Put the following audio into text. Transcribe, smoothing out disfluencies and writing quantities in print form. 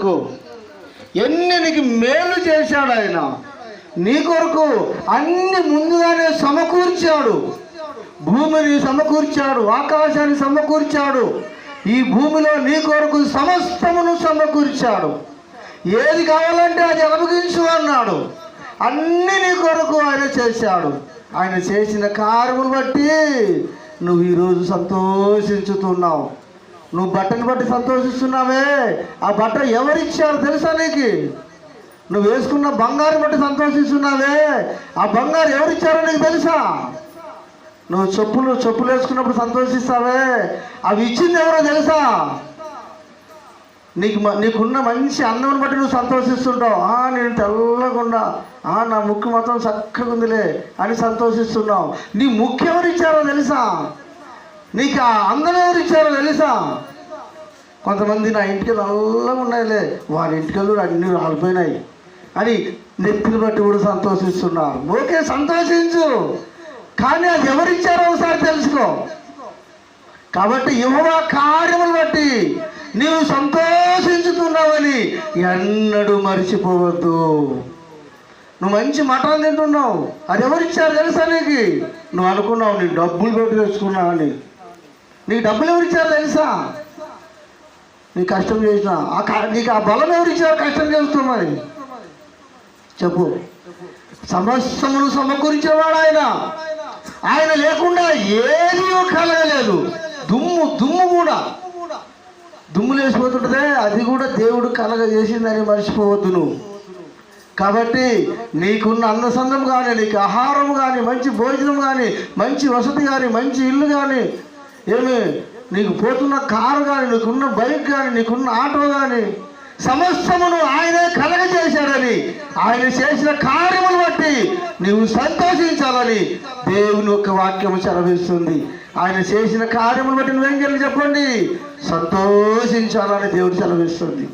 కొరకు ఎన్ని నీకు మేలు చేశాడు ఆయన. నీ కొరకు అన్ని ముందుగానే సమకూర్చాడు. భూమిని సమకూర్చాడు, ఆకాశాన్ని సమకూర్చాడు. ఈ భూమిలో నీ కొరకు సమస్తమును సమకూర్చాడు. ఏది కావాలంటే అది అనుభవించు అన్నాడు. అన్నీ నీ కొరకు ఆయన చేశాడు. ఆయన చేసిన కార్యములు బట్టి నువ్వు ఈరోజు సంతోషించుతున్నావు. నువ్వు బట్టను బట్టి సంతోషిస్తున్నావే, ఆ బట్ట ఎవరిచ్చారు తెలుసా నీకు? నువ్వు వేసుకున్న బంగారు బట్టి సంతోషిస్తున్నావే, ఆ బంగారు ఎవరిచ్చారో నీకు తెలుసా? నువ్వు చెప్పులు వేసుకున్నప్పుడు సంతోషిస్తావే, అవి ఇచ్చింది ఎవరో తెలుసా? నీకున్న మంచి అందం బట్టి నువ్వు సంతోషిస్తుంటావు. నేను తెల్లకుండా నా ముక్కు మాత్రం చక్కగా ఉందిలే అని సంతోషిస్తున్నావు. నీ ముక్కు ఎవరు ఇచ్చారో తెలుసా? నీకు ఆ అందం ఎవరు ఇచ్చారో తెలుసా? కొంతమంది నా ఇంటికి నల్లగా ఉన్నాయిలే, వారి ఇంటికి కూడా అన్నీ రాలిపోయినాయి అని నెత్తిని బట్టి కూడా సంతోషిస్తున్నారు. ఓకే, సంతోషించు, కానీ అది ఎవరిచ్చారో ఒకసారి తెలుసుకో. కాబట్టి యెహోవా కార్యములు బట్టి నీవు సంతోషించుతున్నావని ఎన్నడూ మరిచిపోవద్దు. నువ్వు మంచి మటన్ తింటున్నావు, అది ఎవరిచ్చారు తెలుసా నీకు? నువ్వు అనుకున్నావు నీ డబ్బులు పెట్టి తెచ్చుకున్నావు అని. నీకు డబ్బులు ఎవరిచ్చారు తెలుసా? నీ కష్టం చేసిన నీకు ఆ బలం ఎవరిచ్చారు కష్టం చేస్తున్నావు? చెప్పు. సమస్తమును సమకూర్చేవాడు ఆయన. ఆయన లేకుండా ఏది కలగలేదు. దుమ్ము కూడా దుమ్ము లేచిపోతుంటే అది కూడా దేవుడు కలగజేసిందని మర్చిపోవద్దు నువ్వు. కాబట్టి నీకున్న అన్నసందం కానీ, నీకు ఆహారం కానీ, మంచి భోజనం కానీ, మంచి వసతి కానీ, మంచి ఇల్లు కానీ, నీకు పోతున్న కారు కానీ, నీకున్న బైక్ కానీ, నీకున్న ఆటో కానీ, సమస్తమును ఆయనే కలగజేశాడని, ఆయన చేసిన కార్యములు బట్టి నీవు సంతోషించాలని దేవుని యొక్క వాక్యము సెలవిస్తుంది. ఆయన చేసిన కార్యములు బట్టి నువ్వేం చేయాలి చెప్పండి? సంతోషించాలని దేవుడు సెలవిస్తుంది.